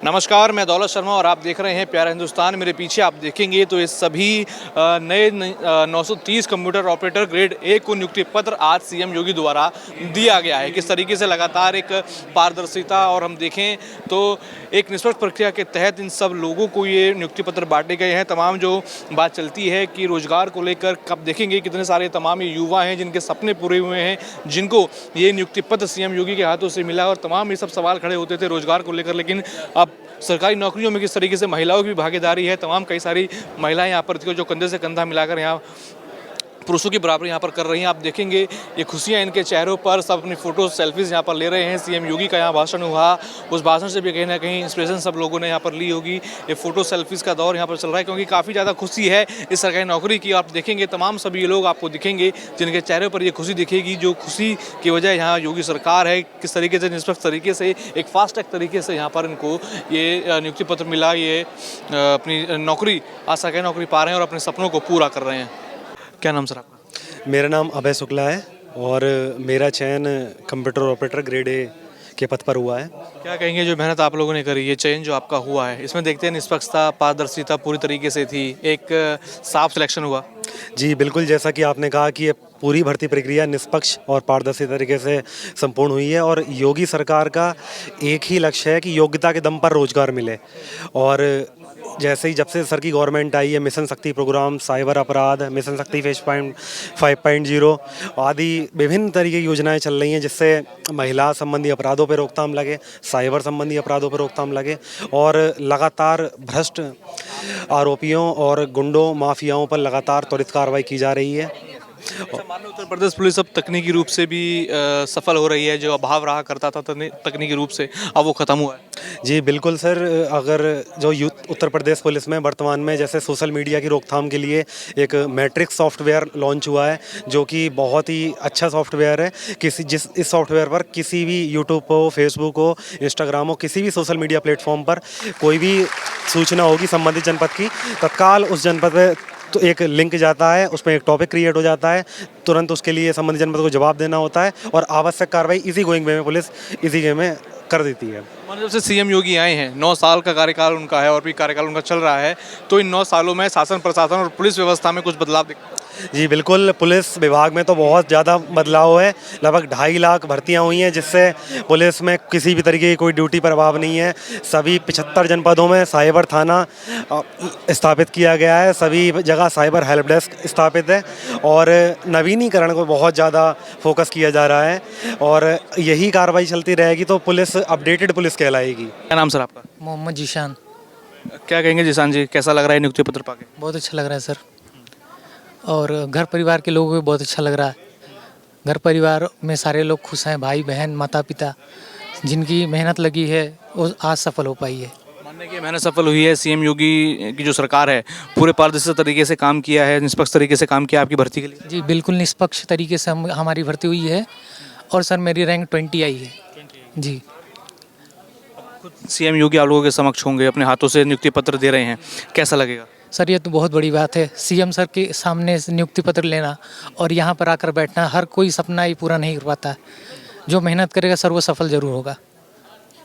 नमस्कार, मैं दौलत शर्मा और आप देख रहे हैं प्यारा हिंदुस्तान। मेरे पीछे आप देखेंगे तो ये सभी नए 930 कंप्यूटर ऑपरेटर ग्रेड ए को नियुक्ति पत्र आज सीएम योगी द्वारा दिया गया है। किस तरीके से लगातार एक पारदर्शिता और हम देखें तो एक निष्पक्ष प्रक्रिया के तहत इन सब लोगों को ये नियुक्ति पत्र बांटे गए हैं। तमाम जो बात चलती है कि रोजगार को लेकर कब देखेंगे कितने सारे तमाम ये युवा हैं जिनके सपने पूरे हुए हैं, जिनको ये नियुक्ति पत्र सीएम योगी के हाथों से मिला और तमाम ये सब सवाल खड़े होते थे रोजगार को लेकर। लेकिन अब सरकारी नौकरियों में किस तरीके से महिलाओं की भी भागीदारी है, तमाम कई सारी महिलाएं यहाँ पर थी जो कंधे से कंधा मिलाकर यहाँ पुरुषों की बराबरी यहाँ पर कर रही हैं। आप देखेंगे ये खुशियाँ इनके चेहरों पर, सब अपनी फ़ोटो सेल्फीज़ यहाँ पर ले रहे हैं। सीएम योगी का यहाँ भाषण हुआ, उस भाषण से भी कहीं ना कहीं इंस्पिरेशन सब लोगों ने यहाँ पर ली होगी। ये फ़ोटो सेल्फीज़ का दौर यहाँ पर चल रहा है क्योंकि काफ़ी ज़्यादा खुशी है इस सरकारी नौकरी की। आप देखेंगे तमाम सभी लोग आपको दिखेंगे जिनके चेहरे पर ये खुशी दिखेगी, जो खुशी की वजह यहाँ योगी सरकार है। किस तरीके से निष्पक्ष तरीके से एक फास्ट ट्रैक तरीके से यहाँ पर इनको ये नियुक्ति पत्र मिला, ये अपनी नौकरी आज सरकारी नौकरी पा रहे हैं और अपने सपनों को पूरा कर रहे हैं। क्या नाम सर आपका? मेरा नाम अभय शुक्ला है और मेरा चयन कंप्यूटर ऑपरेटर ग्रेड ए के पद पर हुआ है। क्या कहेंगे जो मेहनत आप लोगों ने करी, ये चयन जो आपका हुआ है, इसमें देखते हैं निष्पक्षता पारदर्शिता पूरी तरीके से थी, एक साफ सिलेक्शन हुआ? जी बिल्कुल, जैसा कि आपने कहा कि ये पूरी भर्ती प्रक्रिया निष्पक्ष और पारदर्शी तरीके से संपूर्ण हुई है और योगी सरकार का एक ही लक्ष्य है कि योग्यता के दम पर रोजगार मिले। और जैसे ही जब से सर की गवर्नमेंट आई है, मिशन शक्ति प्रोग्राम, साइबर अपराध, मिशन शक्ति फेज 5.0 आदि विभिन्न तरीके की योजनाएं चल रही हैं जिससे महिला संबंधी अपराधों पर रोकथाम लगे, साइबर संबंधी अपराधों पर रोकथाम लगे और लगातार भ्रष्ट आरोपियों और गुंडों माफियाओं पर लगातार त्वरित कार्रवाई की जा रही है। अच्छा, मान लो उत्तर प्रदेश पुलिस अब तकनीकी रूप से भी सफल हो रही है, जो अभाव रहा करता था तकनीकी रूप से अब वो ख़त्म हुआ है। जी बिल्कुल सर, अगर जो उत्तर प्रदेश पुलिस में वर्तमान में जैसे सोशल मीडिया की रोकथाम के लिए एक मैट्रिक्स सॉफ्टवेयर लॉन्च हुआ है जो कि बहुत ही अच्छा सॉफ्टवेयर है। इस सॉफ्टवेयर पर किसी भी यूट्यूब हो, फेसबुक हो, इंस्टाग्राम हो, किसी भी सोशल मीडिया प्लेटफॉर्म पर कोई भी सूचना होगी संबंधित जनपद की, तत्काल उस जनपद में तो एक लिंक जाता है, उसमें एक टॉपिक क्रिएट हो जाता है, तुरंत उसके लिए संबंधित जनपद को जवाब देना होता है और आवश्यक कार्रवाई इसी गोइंग वे में पुलिस इसी वे में कर देती है। जब से सीएम योगी आए हैं, 9 साल का कार्यकाल उनका है और भी कार्यकाल उनका चल रहा है, तो इन 9 सालों में शासन प्रशासन और पुलिस व्यवस्था में कुछ बदलाव दिखता है? जी बिल्कुल, पुलिस विभाग में तो बहुत ज़्यादा बदलाव है। लगभग 2.5 लाख भर्तियां हुई हैं जिससे पुलिस में किसी भी तरीके की कोई ड्यूटी प्रभाव नहीं है। सभी 75 जनपदों में साइबर थाना स्थापित किया गया है, सभी जगह साइबर हेल्प डेस्क स्थापित है और नवीनीकरण को बहुत ज़्यादा फोकस किया जा रहा है और यही कार्रवाई चलती रहेगी तो पुलिस अपडेटेड पुलिस कहलाएगी। क्या नाम सर आपका? मोहम्मद जीशान। क्या कहेंगे जीशान जी, कैसा लग रहा है नियुक्ति पत्र पाके? बहुत अच्छा लग रहा है सर, और घर परिवार के लोगों को भी बहुत अच्छा लग रहा है। घर परिवार में सारे लोग खुश हैं, भाई बहन माता पिता जिनकी मेहनत लगी है वो आज सफल हो पाई है। मानने की मेहनत सफल हुई है। सीएम योगी की जो सरकार है पूरे पारदर्शी तरीके से काम किया है, निष्पक्ष तरीके से काम किया आपकी भर्ती के लिए? जी बिल्कुल निष्पक्ष तरीके से हमारी भर्ती हुई है और सर मेरी रैंक 20 आई है। जी खुद सीएम योगी आप लोगों के समक्ष होंगे, अपने हाथों से नियुक्ति पत्र दे रहे हैं, कैसा लगेगा? सर ये तो बहुत बड़ी बात है, सीएम सर के सामने नियुक्ति पत्र लेना और यहाँ पर आकर बैठना, हर कोई सपना ही पूरा नहीं कर पाता। जो मेहनत करेगा सर वो सफल जरूर होगा।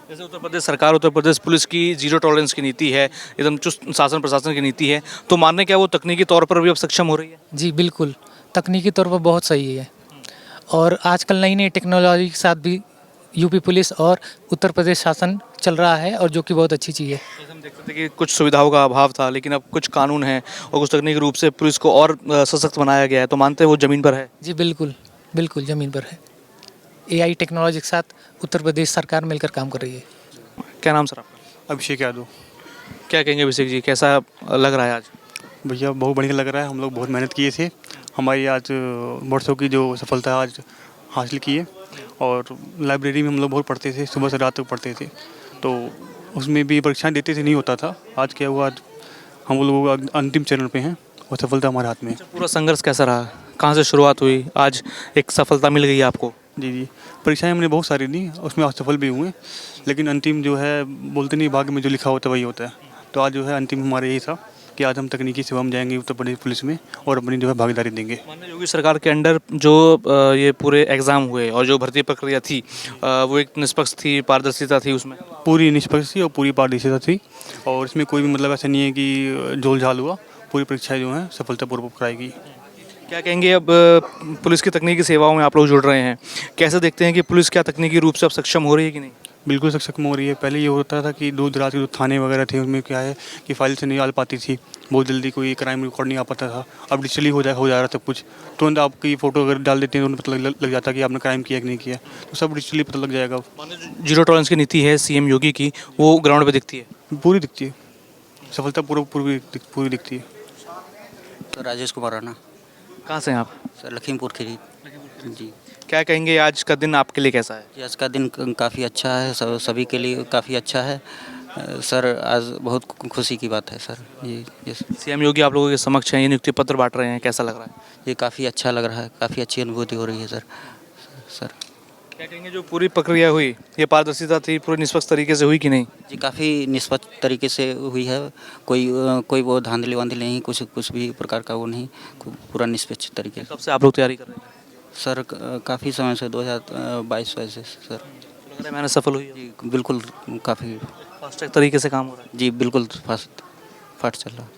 जैसे उत्तर प्रदेश सरकार, उत्तर प्रदेश पुलिस की जीरो टॉलरेंस की नीति है, एकदम चुस्त शासन प्रशासन की नीति है, तो मानने क्या वो तकनीकी तौर पर भी अब सक्षम हो रही है? जी बिल्कुल, तकनीकी तौर पर बहुत सही है और आजकल नई नई टेक्नोलॉजी के साथ भी यूपी पुलिस और उत्तर प्रदेश शासन चल रहा है और जो कि बहुत अच्छी चीज़ है। जैसे हम देखते थे कि कुछ सुविधाओं का अभाव था, लेकिन अब कुछ कानून है और कुछ तकनीकी रूप से पुलिस को और सशक्त बनाया गया है, तो मानते हैं वो ज़मीन पर है? जी बिल्कुल बिल्कुल ज़मीन पर है। एआई टेक्नोलॉजी के साथ उत्तर प्रदेश सरकार मिलकर काम कर रही है। क्या नाम सर आपका? अभिषेक यादव। क्या कहेंगे अभिषेक जी, कैसा लग रहा है आज? भैया बहुत बढ़िया लग रहा है, हम लोग बहुत मेहनत किए थे, हमारी आज वर्षों की जो सफलता आज हासिल की है और लाइब्रेरी में हम लोग बहुत पढ़ते थे, सुबह से रात तक पढ़ते थे, तो उसमें भी परीक्षाएं देते थे, नहीं होता था। आज क्या हुआ, आज हम लोग अंतिम चरण पे हैं और सफलता हमारे हाथ में है। पूरा संघर्ष कैसा रहा, कहाँ से शुरुआत हुई, आज एक सफलता मिल गई आपको? जी परीक्षाएं हमने बहुत सारी दी, उसमें असफल भी हुए, लेकिन अंतिम जो है बोलते नहीं भाग्य में जो लिखा होता है वही होता है, तो आज जो है अंतिम हमारे यही था कि आज हम तकनीकी सेवा में जाएंगे उत्तर प्रदेश पुलिस में और अपनी जो है भागीदारी देंगे। माननीय योगी सरकार के अंडर जो ये पूरे एग्ज़ाम हुए और जो भर्ती प्रक्रिया थी वो एक निष्पक्ष थी, पारदर्शिता थी उसमें। पूरी निष्पक्ष थी और पूरी पारदर्शिता थी और इसमें कोई भी मतलब ऐसा नहीं है कि झोल झाल हुआ। पूरी परीक्षाएं जो हैं सफलतापूर्वक कराई गई। क्या कहेंगे अब पुलिस की तकनीकी सेवाओं में आप लोग जुड़ रहे हैं, कैसे देखते हैं कि पुलिस क्या तकनीकी रूप से अब सक्षम हो रही है कि नहीं? बिल्कुल सक्षम हो रही है। पहले ये होता था कि दूर दराज के जो थाने वगैरह थे उनमें क्या है कि फाइल से नहीं आ पाती थी, बहुत जल्दी कोई क्राइम रिकॉर्ड नहीं आ पाता था। अब डिजिटली हो जा रहा है सब कुछ। तुरंत आपकी फ़ोटो अगर डाल देते हैं तो उन्हें पता लग जाता है कि आपने क्राइम किया कि नहीं किया, तो सब डिजिटली पता लग जाएगा। जीरो टॉलरेंस की नीति है सीएम योगी की, वो ग्राउंड पे दिखती है? पूरी दिखती है, सफलतापूर्वक पूरी दिखती है। तो राजेश कुमार राणा। कहाँ से हैं आप? सर लखीमपुर खीरी जी। क्या कहेंगे आज का दिन आपके लिए कैसा है? जी, आज का दिन काफ़ी अच्छा है, सभी के लिए काफ़ी अच्छा है सर। आज बहुत खुशी की बात है सर। ये सीएम योगी आप लोगों के समक्ष हैं, ये नियुक्ति पत्र बांट रहे हैं, कैसा लग रहा है? ये काफ़ी अच्छा लग रहा है, काफ़ी अच्छी अनुभूति हो रही है सर। क्या कहेंगे जो पूरी प्रक्रिया हुई ये पारदर्शिता थी, पूरी निष्पक्ष तरीके से हुई कि नहीं? जी काफ़ी निष्पक्ष तरीके से हुई है। कोई वो धांधली वांधली नहीं, कुछ भी प्रकार का वो नहीं, पूरा निष्पक्ष तरीके से। कब से आप लोग तैयारी कर रहे हैं? सर काफ़ी समय से 2022 से सर। लग रहा है मेहनत सफल हुई है? जी बिल्कुल, काफ़ी फास्ट ट्रैक तरीके से काम हो रहा है? जी बिल्कुल फास्ट चल रहा है।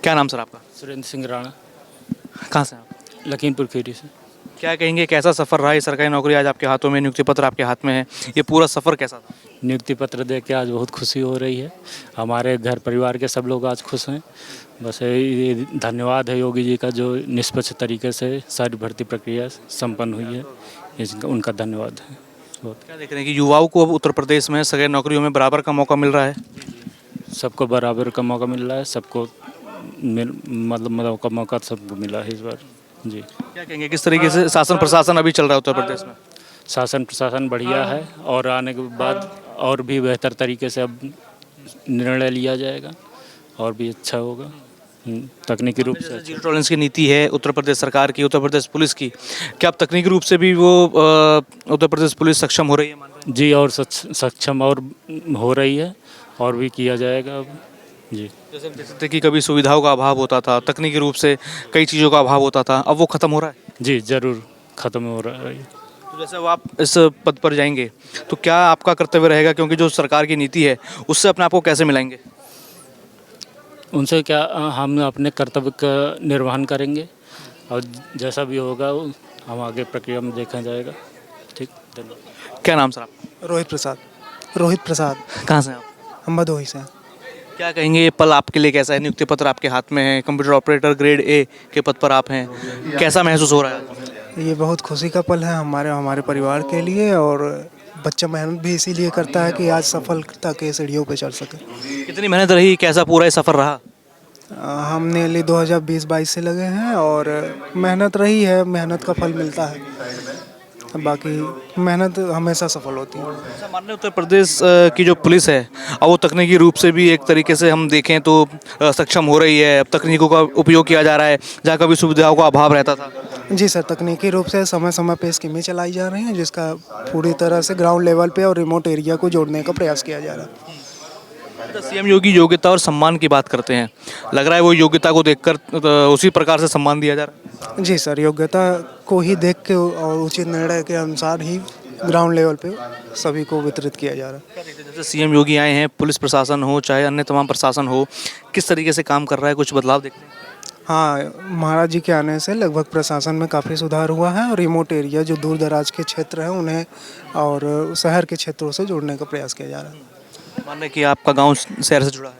क्या नाम सर आपका? सुरेंद्र सिंह राणा, कहाँ से हैं आप? लखीमपुर खीरी से। क्या कहेंगे कैसा सफ़र रहा? ये सरकारी नौकरी आज आपके हाथों में, नियुक्ति पत्र आपके हाथ में है, ये पूरा सफ़र कैसा था? नियुक्ति पत्र देख के आज बहुत खुशी हो रही है। हमारे घर परिवार के सब लोग आज खुश हैं। बस ये धन्यवाद है योगी जी का जो निष्पक्ष तरीके से सारी भर्ती प्रक्रिया संपन्न हुई है, इसका उनका धन्यवाद है बहुत। क्या देख रहे हैं कि युवाओं को अब उत्तर प्रदेश में सरकारी नौकरियों में बराबर का मौका मिल रहा है? सबको बराबर का मौका मिल रहा है, सबको मतलब मौका सबको मिला है इस बार जी। क्या कहेंगे किस तरीके से शासन प्रशासन अभी चल रहा है उत्तर प्रदेश में? शासन प्रशासन बढ़िया है और आने के बाद और भी बेहतर तरीके से अब निर्णय लिया जाएगा और भी अच्छा होगा तकनीकी रूप से। जीरो टॉलरेंस की नीति है उत्तर प्रदेश सरकार की, उत्तर प्रदेश पुलिस की, क्या अब तकनीकी रूप से भी वो उत्तर प्रदेश पुलिस सक्षम हो रही है? मान रहे हैं? जी और सक्षम और हो रही है और भी किया जाएगा अब जी। जैसे हम देख सकते हैं कि कभी सुविधाओं का अभाव होता था, तकनीकी रूप से कई चीज़ों का अभाव होता था, अब वो खत्म हो रहा है? जी ज़रूर ख़त्म हो रहा है। तो जैसे अब आप इस पद पर जाएंगे तो क्या आपका कर्तव्य रहेगा, क्योंकि जो सरकार की नीति है उससे अपने आप को कैसे मिलाएंगे? उनसे क्या हम अपने कर्तव्य का निर्वहन करेंगे और जैसा भी होगा हम आगे प्रक्रिया में देखा जाएगा। ठीक, धन्यवाद। क्या नाम सर आपका? रोहित प्रसाद। कहाँ से हैं आप? हम भदोही से हैं। क्या कहेंगे ये पल आपके लिए कैसा है? नियुक्ति पत्र आपके हाथ में है, कंप्यूटर ऑपरेटर ग्रेड ए के पद पर आप हैं, कैसा महसूस हो रहा है? ये बहुत खुशी का पल है हमारे परिवार के लिए और बच्चा मेहनत भी इसीलिए करता है कि आज सफलता के सीढ़ियों पे चढ़ सके। कितनी मेहनत रही, कैसा पूरा ये सफ़र रहा? हम नेली 2020-22 से लगे हैं और मेहनत रही है, मेहनत का फल मिलता है, बाकी मेहनत हमेशा सफल होती है। माननीय उत्तर प्रदेश की जो पुलिस है अब वो तकनीकी रूप से भी एक तरीके से हम देखें तो सक्षम हो रही है, अब तकनीकों का उपयोग किया जा रहा है जहाँ कभी सुविधाओं का अभाव रहता था। जी सर, तकनीकी रूप से समय समय पे स्कीमें चलाई जा रही हैं जिसका पूरी तरह से ग्राउंड लेवल पे और रिमोट एरिया को जोड़ने का प्रयास किया जा रहा है। सीएम योगी योग्यता और सम्मान की बात करते हैं, लग रहा है वो योग्यता को देखकर उसी प्रकार से सम्मान दिया जा रहा है? जी सर, योग्यता को ही देख के और उचित निर्णय के अनुसार ही ग्राउंड लेवल पे सभी को वितरित किया जा रहा है। जैसे सीएम योगी आए हैं, पुलिस प्रशासन हो चाहे अन्य तमाम प्रशासन हो, किस तरीके से काम कर रहा है, कुछ बदलाव देखते हैं? हाँ, महाराज जी के आने से लगभग प्रशासन में काफ़ी सुधार हुआ है और रिमोट एरिया जो दूर दराज के क्षेत्र हैं उन्हें और शहर के क्षेत्रों से जोड़ने का प्रयास किया जा रहा है। मानने कि आपका गांव शहर से जुड़ा है?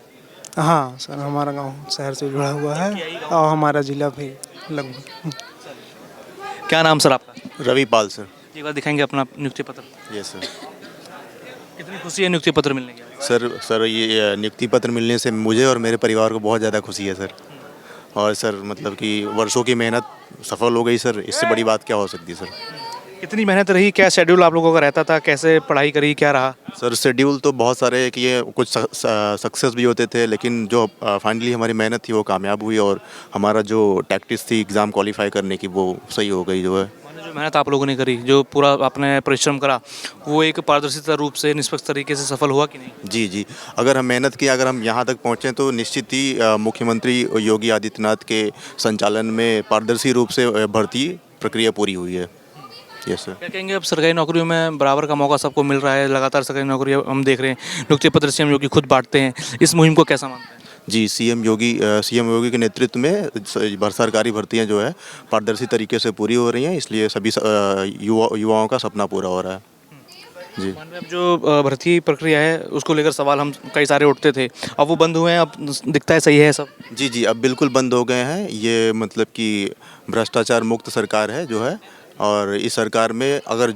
हाँ सर, हमारा गांव शहर से जुड़ा हुआ है और हमारा ज़िला भी लगभग। क्या नाम सर आपका? रविपाल सर। एक बार दिखाएंगे अपना नियुक्ति पत्र? Yes sir. कितनी खुशी है नियुक्ति पत्र मिलने की? सर ये नियुक्ति पत्र मिलने से मुझे और मेरे परिवार को बहुत ज़्यादा खुशी है सर। और सर मतलब कि वर्षों की मेहनत सफल हो गई सर, इससे बड़ी बात क्या हो सकती है सर। कितनी मेहनत रही, क्या शेड्यूल आप लोगों का रहता था, कैसे पढ़ाई करी, क्या रहा? सर शेड्यूल तो बहुत सारे किए, कुछ सक्सेस भी होते थे, लेकिन जो फाइनली हमारी मेहनत थी वो कामयाब हुई और हमारा जो टैक्टिस थी एग्ज़ाम क्वालिफाई करने की वो सही हो गई जो है। जो मेहनत आप लोगों ने करी, जो पूरा आपने परिश्रम करा, वो एक पारदर्शिता रूप से निष्पक्ष तरीके से सफल हुआ कि नहीं? जी जी, अगर हम मेहनत की, अगर हम यहाँ तक पहुँचे तो निश्चित ही मुख्यमंत्री योगी आदित्यनाथ के संचालन में पारदर्शी रूप से भर्ती प्रक्रिया पूरी हुई है। Yes sir. क्या कहेंगे, अब सरकारी नौकरियों में बराबर का मौका सबको मिल रहा है, लगातार सरकारी नौकरियां हम देख रहे हैं, नियुक्ति पत्र सीएम योगी खुद बांटते हैं, इस मुहिम को कैसा मानते हैं? जी, सीएम योगी के नेतृत्व में सरकारी भर्तियां जो है पारदर्शी तरीके से पूरी हो रही हैं, इसलिए सभी युवाओं का सपना पूरा हो रहा है। जी। माननीय, अब जो भर्ती प्रक्रिया है उसको लेकर सवाल हम कई सारे उठते थे, अब वो बंद हुए हैं, अब दिखता है सही है सब। जी जी, अब बिल्कुल बंद हो गए हैं। ये मतलब कि भ्रष्टाचार मुक्त सरकार है जो है, और इस सरकार में अगर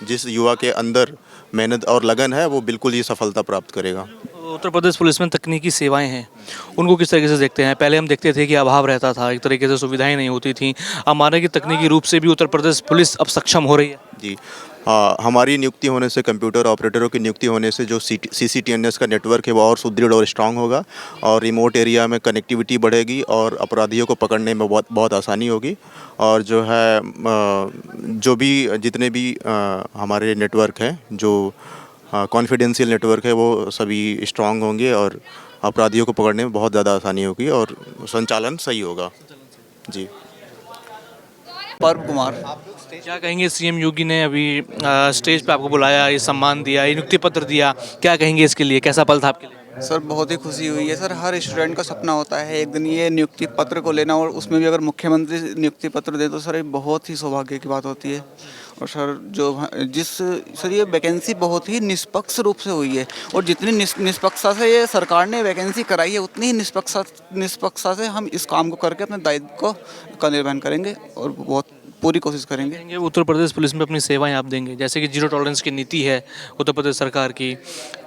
जिस युवा के अंदर मेहनत और लगन है, वो बिल्कुल ही सफलता प्राप्त करेगा। उत्तर प्रदेश पुलिस में तकनीकी सेवाएं हैं, उनको किस तरीके से देखते हैं? पहले हम देखते थे कि अभाव रहता था, एक तरीके से सुविधाएं नहीं होती थी, अब माने कि तकनीकी रूप से भी उत्तर प्रदेश पुलिस अब सक्षम हो रही है। जी, हमारी नियुक्ति होने से, कंप्यूटर ऑपरेटरों की नियुक्ति होने से जो CCTNS का नेटवर्क है वो और सुदृढ़ और स्ट्रांग होगा, और रिमोट एरिया में कनेक्टिविटी बढ़ेगी और अपराधियों को पकड़ने में बहुत आसानी होगी। और जो है जितने भी हमारे नेटवर्क हैं, जो कॉन्फिडेंशियल नेटवर्क है, वो सभी स्ट्रांग होंगे और अपराधियों को पकड़ने में बहुत ज़्यादा आसानी होगी और संचालन सही होगा। जी। पर्व कुमार। क्या कहेंगे, सीएम योगी ने अभी स्टेज पे आपको बुलाया, ये सम्मान दिया, ये नियुक्ति पत्र दिया, क्या कहेंगे इसके लिए, कैसा पल था आपके लिए? सर बहुत ही खुशी हुई है सर, हर स्टूडेंट का सपना होता है एक दिन ये नियुक्ति पत्र को लेना, और उसमें भी अगर मुख्यमंत्री नियुक्ति पत्र दे तो सर ये बहुत ही सौभाग्य की बात होती है। और सर ये वैकेंसी बहुत ही निष्पक्ष रूप से हुई है, और जितनी निष्पक्षता से ये सरकार ने वैकेंसी कराई है, उतनी ही निष्पक्षता से हम इस काम को करके अपने दायित्व का निर्वहन करेंगे और बहुत पूरी कोशिश करेंगे। उत्तर प्रदेश पुलिस में अपनी सेवाएं आप देंगे, जैसे कि जीरो टॉलरेंस की नीति है उत्तर प्रदेश सरकार की,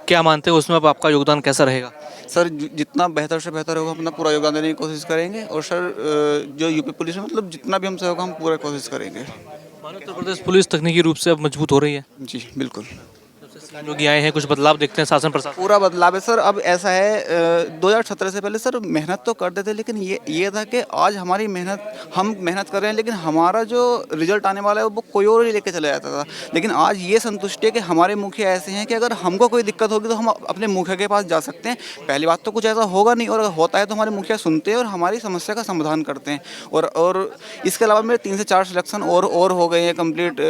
क्या मानते हो उसमें अब आपका योगदान कैसा रहेगा? सर जितना बेहतर से बेहतर होगा अपना पूरा योगदान देने की कोशिश करेंगे, और सर जो यूपी पुलिस में मतलब जितना भी हमसे होगा हम पूरा कोशिश करेंगे। उत्तर प्रदेश पुलिस तकनीकी रूप से अब मजबूत हो रही है। जी बिल्कुल। योगी आए हैं, कुछ बदलाव देखते हैं शासन प्रशासन? पूरा बदलाव है सर। अब ऐसा है 2017 से पहले सर मेहनत तो करते थे, लेकिन ये था कि आज हमारी हम मेहनत कर रहे हैं, लेकिन हमारा जो रिजल्ट आने वाला है वो कोई और ही लेके चला जाता था। लेकिन आज ये संतुष्टि है कि हमारे मुखिया ऐसे हैं कि अगर हमको कोई दिक्कत होगी तो हम अपने मुखिया के पास जा सकते हैं। पहली बात तो कुछ ऐसा होगा नहीं, और अगर होता है तो हमारे मुखिया सुनते हैं और हमारी समस्या का समाधान करते हैं। और इसके अलावा मेरे 3 से 4 सिलेक्शन और हो गए हैं कंप्लीट।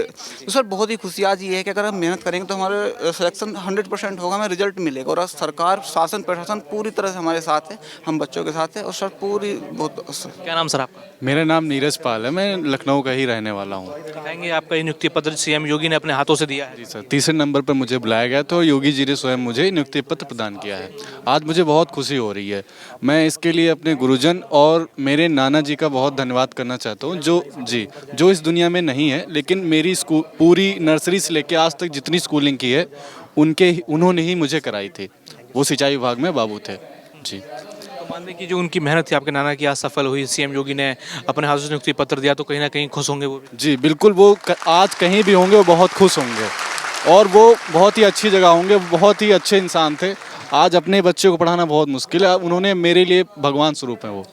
तो सर बहुत ही खुशी आज ये है कि अगर हम मेहनत करेंगे तो हमारे सिलेक्शन 100% होगा, हमें रिजल्ट मिलेगा, और सरकार शासन प्रशासन पूरी तरह से हमारे साथ है, हम बच्चों के साथ है। और सर पूरी बहुत। क्या नाम सर आपका? मेरा नाम नीरज पाल है, मैं लखनऊ का ही रहने वाला हूँ। कहेंगे आपका ये नियुक्ति पत्र सीएम योगी ने अपने हाथों से दिया है? जी सर, 3 नंबर पर मुझे बुलाया गया तो योगी जी ने स्वयं मुझे नियुक्ति पत्र प्रदान किया है। आज मुझे बहुत खुशी हो रही है। मैं इसके लिए अपने गुरुजन और मेरे नाना जी का बहुत धन्यवाद करना चाहता हूँ, जो इस दुनिया में नहीं है, लेकिन मेरी पूरी नर्सरी से लेकर आज तक जितनी स्कूलिंग की है उन्होंने ही मुझे कराई थी। वो सिंचाई विभाग में बाबू थे। जी। तो मानने की जो उनकी मेहनत थी आपके नाना की आज सफल हुई, सीएम योगी ने अपने हाथों से नियुक्ति पत्र दिया, तो कहीं ना कहीं खुश होंगे वो भी? जी बिल्कुल, वो आज कहीं भी होंगे वो बहुत खुश होंगे, और वो बहुत ही अच्छी जगह होंगे। बहुत ही अच्छे इंसान थे। आज अपने बच्चों को पढ़ाना बहुत मुश्किल है, उन्होंने मेरे लिए भगवान स्वरूप हैं वो।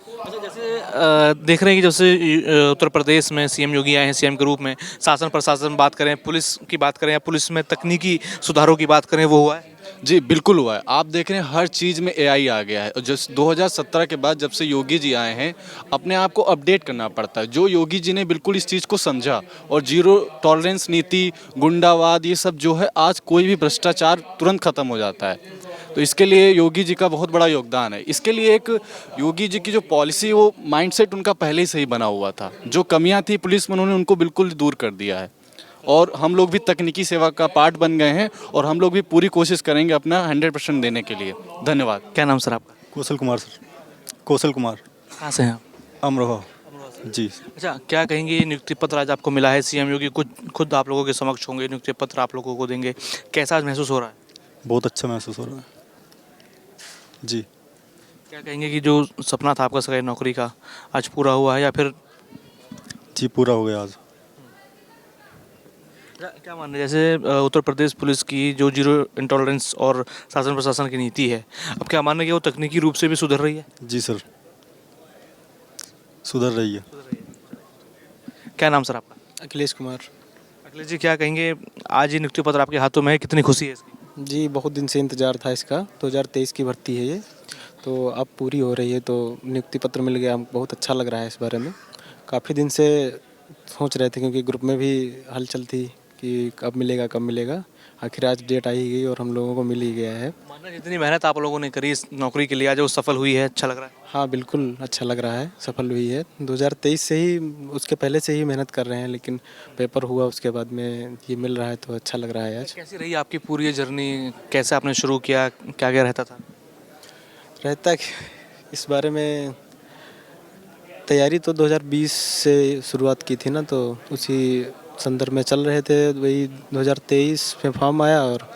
देख रहे हैं कि जब से उत्तर प्रदेश में सीएम योगी आए हैं सीएम के रूप में, शासन प्रशासन बात करें, पुलिस की बात करें या पुलिस में तकनीकी सुधारों की बात करें, वो हुआ है? जी बिल्कुल हुआ है। आप देख रहे हैं हर चीज़ में AI आ गया है, और जिस 2017 के बाद जब से योगी जी आए हैं, अपने आप को अपडेट करना पड़ता है। जो योगी जी ने बिल्कुल इस चीज़ को समझा, और जीरो टॉलरेंस नीति, गुंडावाद, ये सब जो है, आज कोई भी भ्रष्टाचार तुरंत ख़त्म हो जाता है। तो इसके लिए योगी जी का बहुत बड़ा योगदान है। इसके लिए एक योगी जी की जो पॉलिसी, वो माइंडसेट उनका पहले ही सही बना हुआ था। जो कमियां थी पुलिस में, उन्होंने उनको बिल्कुल दूर कर दिया है, और हम लोग भी तकनीकी सेवा का पार्ट बन गए हैं, और हम लोग भी पूरी कोशिश करेंगे अपना 100% देने के लिए। धन्यवाद। क्या नाम सर आपका? कौशल कुमार सर। कौशल कुमार। कहाँ से हैं आप? अमरोहा। जी। अच्छा, क्या कहेंगे, नियुक्ति पत्र आज आपको मिला है, सीएम योगी खुद आप लोगों के समक्ष होंगे, नियुक्ति पत्र आप लोगों को देंगे, कैसा आज महसूस हो रहा है? बहुत अच्छा महसूस हो रहा है। जी। क्या कहेंगे कि जो सपना था आपका सरकारी नौकरी का, आज पूरा हुआ है या फिर? जी पूरा हो गया आज। क्या मान रहे हैं, जैसे उत्तर प्रदेश पुलिस की जो जीरो इंटॉलरेंस और शासन प्रशासन की नीति है, अब क्या मान रहे हैं कि वो तकनीकी रूप से भी सुधर रही है? जी सर, सुधर रही है। क्या नाम सर आपका? अखिलेश कुमार। अखिलेश जी, क्या कहेंगे, आज ये नियुक्ति पत्र आपके हाथों में है, कितनी खुशी है इसकी? जी बहुत दिन से इंतज़ार था इसका। 2023 की भर्ती है ये, तो अब पूरी हो रही है, तो नियुक्ति पत्र मिल गया, हमको बहुत अच्छा लग रहा है इस बारे में। काफ़ी दिन से सोच रहे थे, क्योंकि ग्रुप में भी हलचल थी कि कब मिलेगा कब मिलेगा। आखिर आज डेट आ ही गई और हम लोगों को मिल ही गया है। माना जितनी मेहनत आप लोगों ने करी इस नौकरी के लिए, आज वो सफल हुई है, अच्छा लग रहा है? हाँ बिल्कुल अच्छा लग रहा है, सफल हुई है। 2023 से ही, उसके पहले से ही मेहनत कर रहे हैं, लेकिन पेपर हुआ उसके बाद में ये मिल रहा है, तो अच्छा लग रहा है आज। कैसी रही आपकी पूरी ये जर्नी, कैसे आपने शुरू किया, क्या क्या रहता था? रहता कि इस बारे में तैयारी तो 2020 से शुरुआत की थी ना, तो उसी संदर्भ में चल रहे थे। वही 2023 में फॉर्म आया और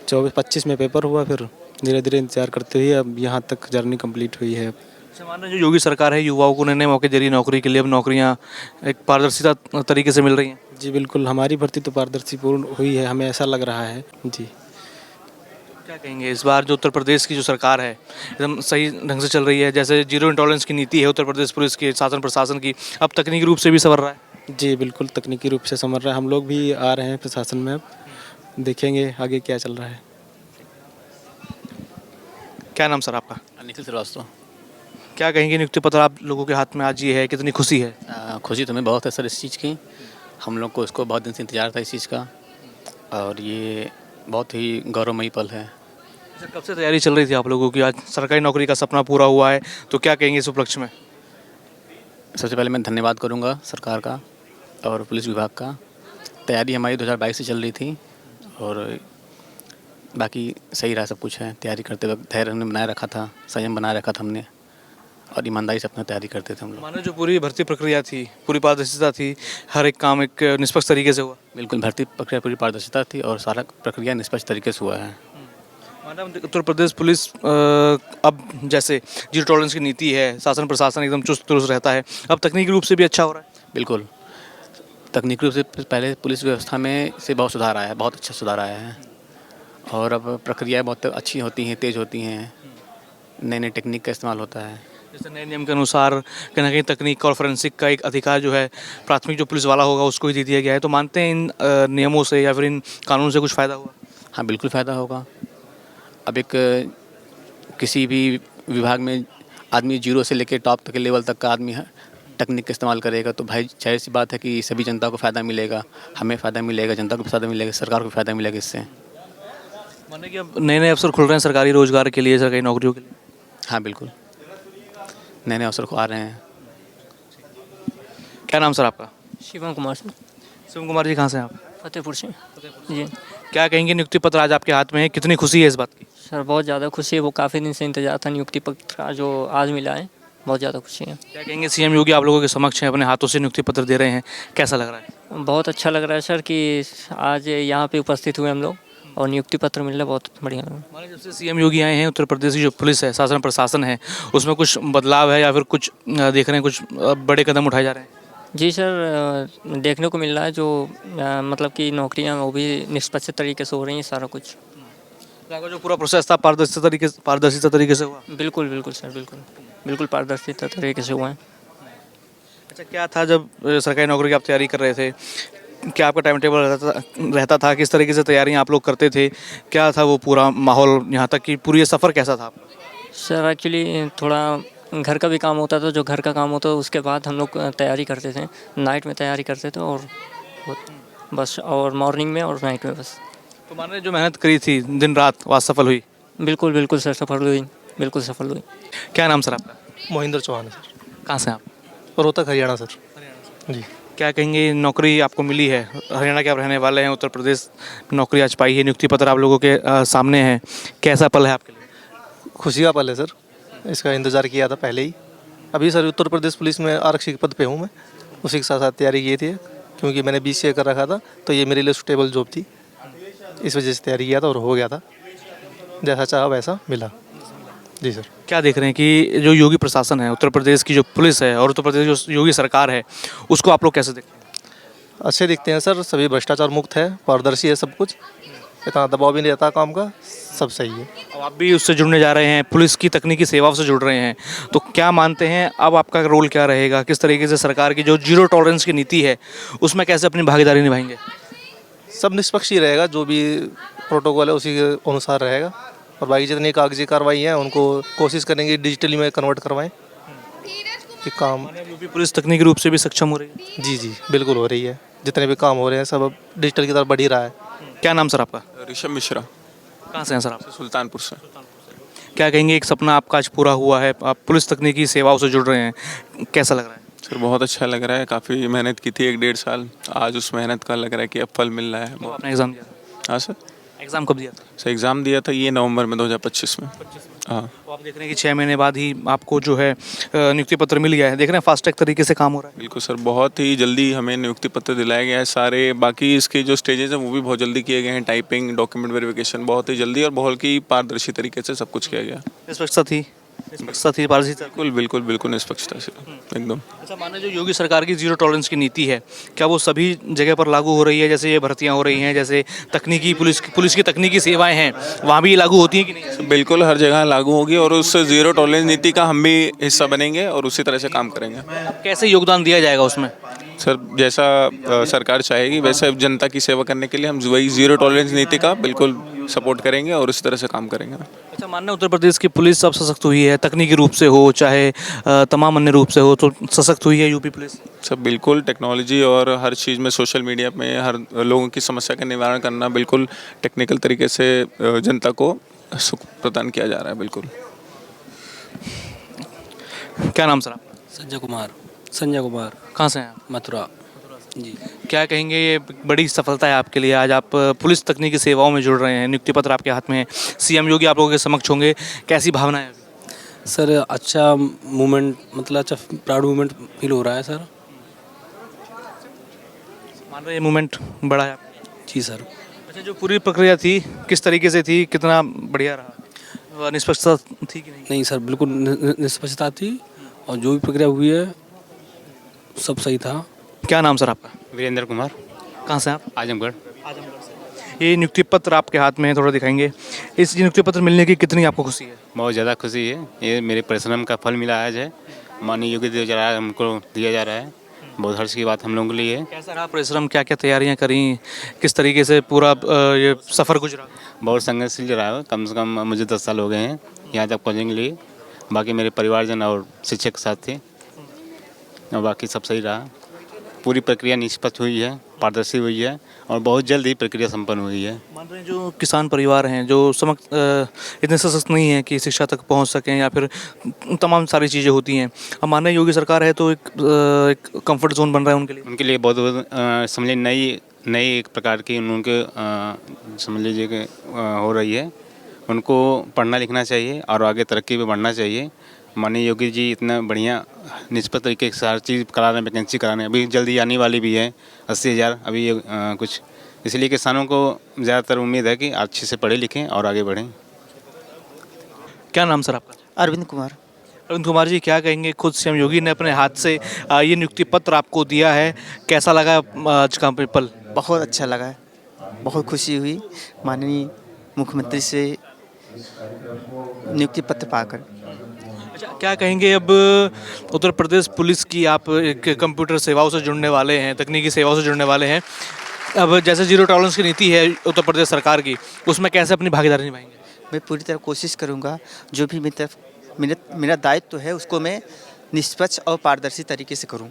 24-25 में पेपर हुआ, फिर धीरे धीरे इंतजार करते हुए अब यहाँ तक जर्नी कंप्लीट हुई है। अच्छा, मान रहे जो योगी सरकार है, युवाओं को नए नए मौके दे रही है नौकरी के लिए, अब नौकरियाँ एक पारदर्शिता तरीके से मिल रही हैं। जी बिल्कुल, हमारी भर्ती तो पारदर्शीपूर्ण हुई है, हमें ऐसा लग रहा है जी। क्या कहेंगे, इस बार जो उत्तर प्रदेश की जो सरकार है एकदम सही ढंग से चल रही है? जैसे जीरो इंटॉलरेंस की नीति है उत्तर प्रदेश पुलिस की, शासन प्रशासन की, अब तकनीकी रूप से भी संवर रहा है। जी बिल्कुल, तकनीकी रूप से समझ रहा है। हम लोग भी आ रहे हैं प्रशासन में, अब देखेंगे आगे क्या चल रहा है। क्या नाम सर आपका? निखिल श्रीवास्तव। क्या कहेंगे, नियुक्ति पत्र आप लोगों के हाथ में आज ये है, कितनी खुशी है? खुशी तो हमें बहुत है सर इस चीज़ की। हम लोग को इसको बहुत दिन से इंतजार था इस चीज़ का, और ये बहुत ही गौरवमयी पल है। सर, कब से तैयारी चल रही थी आप लोगों की, आज सरकारी नौकरी का सपना पूरा हुआ है, तो क्या कहेंगे इस उपलक्ष्य में? सबसे पहले मैं धन्यवाद करूंगा सरकार का और पुलिस विभाग का। तैयारी हमारी 2022 से चल रही थी, और बाकी सही रहा, सब कुछ है। तैयारी करते वक्त धैर्य हमने बनाए रखा था, संयम बनाए रखा था हमने, और ईमानदारी से अपना तैयारी करते थे हम लोग। मानो जो पूरी भर्ती प्रक्रिया थी, पूरी पारदर्शिता थी, हर एक काम एक निष्पक्ष तरीके से हुआ? बिल्कुल, भर्ती प्रक्रिया पूरी पारदर्शिता थी और सारा प्रक्रिया निष्पक्ष तरीके से हुआ है। माना उत्तर प्रदेश पुलिस अब जैसे जीरो टॉलरेंस की नीति है, शासन प्रशासन एकदम चुस्त दुरुस्त रहता है, अब तकनीकी रूप से भी अच्छा हो रहा है? बिल्कुल, तकनीकी रूप से पहले पुलिस व्यवस्था में से बहुत सुधार आया है, बहुत अच्छा सुधार आया है, और अब प्रक्रियाएँ बहुत अच्छी होती हैं, तेज़ होती हैं, नई नई टेक्निक का इस्तेमाल होता है। जैसे नए नियम के अनुसार कहीं ना कहीं तकनीक और फोरेंसिक का एक अधिकार जो है प्राथमिक जो पुलिस वाला होगा उसको ही दे दिया गया है, तो मानते हैं इन नियमों से या फिर इन कानून से कुछ फ़ायदा हुआ? हाँ बिल्कुल फ़ायदा होगा। अब एक किसी भी विभाग में आदमी जीरो से लेकर टॉप तक के लेवल तक का आदमी है तकनीक का इस्तेमाल करेगा, तो भाई जाहिर सी बात है कि सभी जनता को फ़ायदा मिलेगा, हमें फ़ायदा मिलेगा, जनता को फ़ायदा मिलेगा, सरकार को फ़ायदा मिलेगा इससे। माने कि अब नए नए अवसर खुल रहे हैं सरकारी रोजगार के लिए, सरकारी नौकरियों के लिए? हाँ बिल्कुल, नए नए अवसर को आ रहे हैं। क्या नाम सर आपका? शिवम कुमार सर। शिवम कुमार जी, कहाँ से हैं आप? फतेहपुर से जी। क्या कहेंगे, नियुक्ति पत्र आज आपके हाथ में है, कितनी खुशी है इस बात की? सर बहुत ज़्यादा खुशी है, वो काफ़ी दिन से इंतजार था नियुक्ति पत्र का, जो आज मिला है, बहुत ज़्यादा खुशी है। क्या कहेंगे, सीएम योगी आप लोगों के समक्ष हैं, अपने हाथों से नियुक्ति पत्र दे रहे हैं, कैसा लग रहा है? बहुत अच्छा लग रहा है सर कि आज यहाँ पे उपस्थित हुए हम लोग और नियुक्ति पत्र मिल रहा है, बहुत बढ़िया। माने जब से सीएम योगी आए हैं, उत्तर प्रदेश की जो पुलिस है, शासन प्रशासन है, उसमें कुछ बदलाव है या फिर कुछ देख रहे हैं, कुछ बड़े कदम उठाए जा रहे हैं? जी सर, देखने को मिल रहा है जो मतलब कि नौकरियां वो भी निष्पक्ष तरीके से हो रही हैं, सारा कुछ। आपका जो पूरा प्रोसेस था पारदर्शिता तरीके से हुआ? बिल्कुल बिल्कुल सर, बिल्कुल बिल्कुल पारदर्शिता तरीके से हुआ है। अच्छा, क्या था जब सरकारी नौकरी की आप तैयारी कर रहे थे, क्या आपका टाइम टेबल रहता था, किस तरीके से तैयारियां आप लोग करते थे, क्या था वो पूरा माहौल, यहाँ तक कि पूरी सफ़र कैसा था आपका? सर एक्चुअली थोड़ा घर का भी काम होता था, जो घर का काम होता था उसके बाद हम लोग तैयारी करते थे, नाइट में तैयारी करते थे, और बस, और मॉर्निंग में और नाइट में बस। तो माने जो मेहनत करी थी दिन रात, वह सफल हुई? बिल्कुल बिल्कुल सर, सफल हुई, बिल्कुल सफल हुई। क्या नाम सर आपका? मोहिंदर चौहान है सर। कहाँ से आप? रोहतक हरियाणा सर। जी। क्या कहेंगे, नौकरी आपको मिली है, हरियाणा के आप रहने वाले हैं, उत्तर प्रदेश नौकरी आज पाई है, नियुक्ति पत्र आप लोगों के सामने है, कैसा पल है आपके लिए? खुशी का पल है सर, इसका इंतज़ार किया था पहले ही। अभी सर उत्तर प्रदेश पुलिस में आरक्षक पद पे हूँ मैं, उसी के साथ साथ तैयारी की थी, क्योंकि मैंने BCA कर रखा था, तो ये मेरे लिए सुटेबल जॉब थी, इस वजह से तैयारी किया था और हो गया था, जैसा चाहा वैसा मिला। जी सर। क्या देख रहे हैं कि जो योगी प्रशासन है, उत्तर प्रदेश की जो पुलिस है और उत्तर प्रदेश जो योगी सरकार है, उसको आप लोग कैसे देखते हैं? अच्छे दिखते हैं सर, सभी भ्रष्टाचार मुक्त है, पारदर्शी है सब कुछ, इतना दबाव भी नहीं रहता काम का, सब सही है। अब आप भी उससे जुड़ने जा रहे हैं, पुलिस की तकनीकी सेवाओं से जुड़ रहे हैं, तो क्या मानते हैं अब आपका रोल क्या रहेगा? किस तरीके से सरकार की जो जीरो टॉलरेंस की नीति है उसमें कैसे अपनी भागीदारी निभाएंगे? सब निष्पक्ष ही रहेगा, जो भी प्रोटोकॉल है उसी के अनुसार रहेगा। और बाकी जितनी कागजी कार्रवाई है उनको कोशिश करेंगे डिजिटली में कन्वर्ट करवाएं कि काम। यूपी पुलिस तकनीकी रूप से भी सक्षम हो रही है? जी जी बिल्कुल हो रही है, जितने भी काम हो रहे हैं सब अब डिजिटल की तरफ बढ़ ही रहा है। क्या नाम सर आपका? ऋषभ मिश्रा, कहाँ से हैं सर आप? सुल्तानपुर से। क्या कहेंगे, एक सपना आपका आज पूरा हुआ है, आप पुलिस तकनीकी सेवाओं से जुड़ रहे हैं, कैसा लग रहा है? सर बहुत अच्छा लग रहा है, काफ़ी मेहनत की थी 1-1.5 साल, आज उस मेहनत का लग रहा है कि अब फल मिल रहा है। तो आपने एग्ज़ाम दिया था? हाँ सर। एग्ज़ाम कब दिया था? सर एग्ज़ाम दिया था ये नवंबर में 2025 में। हाँ। तो आप देख रहे हैं कि 6 महीने बाद ही आपको जो है नियुक्ति पत्र मिल गया है, देख रहे हैं फास्ट ट्रैक तरीके से काम हो रहा है। बिल्कुल सर, बहुत ही जल्दी हमें नियुक्ति पत्र दिलाया गया है। सारे बाकी इसके जो स्टेजेस हैं वो भी बहुत जल्दी किए गए हैं, टाइपिंग, डॉक्यूमेंट वेरिफिकेशन बहुत ही जल्दी और बहुत ही पारदर्शी तरीके से सब कुछ किया गया। निष्पक्षता थी, पारदर्शिता। बिल्कुल बिल्कुल बिल्कुल निष्पक्षता से एकदम। अच्छा, माने जो योगी सरकार की जीरो टॉलरेंस की नीति है, क्या वो सभी जगह पर लागू हो रही है? जैसे ये भर्तियां हो रही हैं, जैसे तकनीकी पुलिस की तकनीकी सेवाएं हैं, वहाँ भी लागू होती हैं कि नहीं? बिल्कुल हर जगह लागू होगी और उस जीरो टॉलरेंस नीति का हम भी हिस्सा बनेंगे और उसी तरह से काम करेंगे। कैसे योगदान दिया जाएगा उसमें? सर जैसा सरकार चाहेगी वैसे जनता की सेवा करने के लिए हम वही जीरो टॉलरेंस नीति का बिल्कुल सपोर्ट करेंगे और उसी तरह से काम करेंगे। अच्छा, मानना उत्तर प्रदेश की पुलिस अब सशक्त हुई है, तकनीकी रूप से हो चाहे तमाम अन्य रूप से हो, तो सशक्त हुई है यूपी पुलिस? सब बिल्कुल टेक्नोलॉजी और हर चीज़ में, सोशल मीडिया में हर लोगों की समस्या का निवारण करना बिल्कुल टेक्निकल तरीके से जनता को सुख प्रदान किया जा रहा है। बिल्कुल। क्या नाम सर आप? संजय कुमार। कहाँ से हैं आप? मथुरा जी। क्या कहेंगे, ये बड़ी सफलता है आपके लिए, आज आप पुलिस तकनीकी सेवाओं में जुड़ रहे हैं, नियुक्ति पत्र आपके हाथ में है, सीएम योगी आप लोगों के समक्ष होंगे, कैसी भावना है? सर अच्छा मूवमेंट, मतलब अच्छा प्राउड मूवमेंट फील हो रहा है सर। मान रहे ये मूवमेंट बड़ा है आपका? जी सर। अच्छा, जो पूरी प्रक्रिया थी किस तरीके से थी, कितना बढ़िया रहा, निष्पक्षता थी कि नहीं? नहीं सर, बिल्कुल निष्पक्षता थी और जो भी प्रक्रिया हुई है सब सही था। क्या नाम सर आपका? वीरेंद्र कुमार। कहाँ से आप? आजमगढ़। ये नियुक्ति पत्र आपके हाथ में है, थोड़ा दिखाएंगे। इस नियुक्ति पत्र मिलने की कितनी आपको खुशी है? बहुत ज़्यादा खुशी है, ये मेरे परिश्रम का फल मिला आज है, माननीय योगी दिया जा रहा है, हमको दिया जा रहा है, बहुत हर्ष की बात हम लोगों के लिए है। कैसा रहा परिश्रम, क्या क्या तैयारियां करी, किस तरीके से पूरा ये सफ़र गुजरा? बहुत संघर्षशील रहा है, कम से कम मुझे 10 साल हो गए हैं यहाँ तक पहुँचने के लिए। बाकी मेरे परिवारजन और शिक्षक साथ थे और बाकी सब सही रहा। पूरी प्रक्रिया निष्पक्ष हुई है, पारदर्शी हुई है और बहुत जल्द ही प्रक्रिया संपन्न हुई है। मान रहे हैं जो किसान परिवार हैं, जो इतने सशक्त नहीं हैं कि शिक्षा तक पहुंच सकें या फिर तमाम सारी चीज़ें होती हैं, अब मान रहे हैं योगी सरकार है तो एक कंफर्ट जोन बन रहा है उनके लिए बहुत समझ लीजिए नई एक प्रकार की उनके समझ लीजिए कि हो रही है। उनको पढ़ना लिखना चाहिए और आगे तरक्की पे बढ़ना चाहिए। माननीय योगी जी इतना बढ़िया निष्पक्ष तरीके से हर चीज़ करा रहे हैं, वैकेंसी करा रहे हैं, अभी जल्दी आने वाली भी है 80,000 अभी ये कुछ, इसलिए किसानों को ज़्यादातर उम्मीद है कि अच्छे से पढ़े लिखें और आगे बढ़ें। क्या नाम सर आपका? अरविंद कुमार। अरविंद कुमार जी, क्या कहेंगे, खुद सीएम योगी ने अपने हाथ से ये नियुक्ति पत्र आपको दिया है, कैसा लगा आज का पल? बहुत अच्छा लगा है, बहुत खुशी हुई माननीय मुख्यमंत्री से नियुक्ति पत्र पाकर। अच्छा, क्या कहेंगे, अब उत्तर प्रदेश पुलिस की आप एक कंप्यूटर सेवाओं से जुड़ने वाले हैं, तकनीकी सेवाओं से जुड़ने वाले हैं, अब जैसे जीरो टॉलरेंस की नीति है उत्तर प्रदेश सरकार की, उसमें कैसे अपनी भागीदारी निभाएंगे? मैं पूरी तरह कोशिश करूंगा, जो भी मेरी तरफ मेरा दायित्व है उसको मैं निष्पक्ष और पारदर्शी तरीके से करूं।